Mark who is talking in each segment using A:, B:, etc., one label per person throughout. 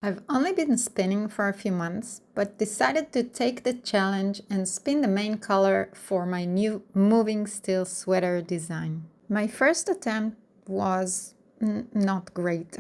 A: I've only been spinning for a few months, but decided to take the challenge and spin the main color for my new moving steel sweater design. My first attempt was not great.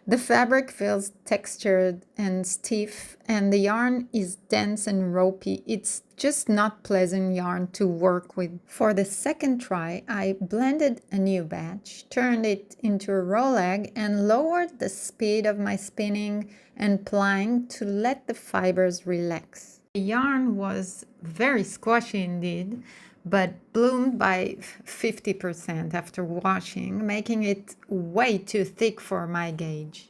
A: The fabric feels textured and stiff, and the yarn is dense and ropey. It's just not pleasant yarn to work with. For the second try, I blended a new batch, turned it into a roll leg, and lowered the speed of my spinning and plying to let the fibers relax. The yarn was very squashy indeed, but bloomed by 50% after washing, making it way too thick for my gauge.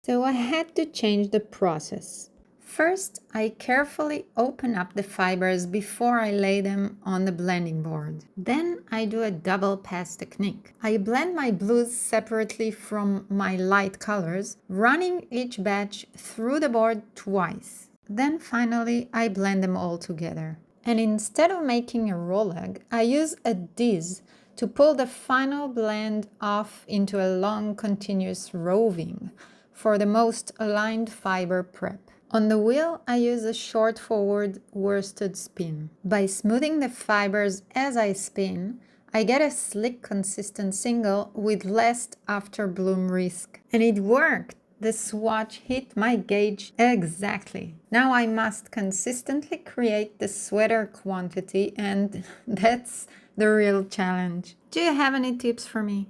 A: So I had to change the process. First, I carefully open up the fibers before I lay them on the blending board. Then I do a double pass technique. I blend my blues separately from my light colors, running each batch through the board twice. Then finally, I blend them all together. And instead of making a roll leg, I use a diz to pull the final blend off into a long continuous roving for the most aligned fiber prep. On the wheel, I use a short forward worsted spin. By smoothing the fibers as I spin, I get a slick consistent single with less after bloom risk. And it worked! The swatch hit my gauge exactly. Now I must consistently create the sweater quantity, and that's the real challenge. Do you have any tips for me?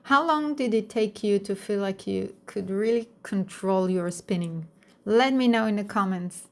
A: How long did it take you to feel like you could really control your spinning? Let me know in the comments.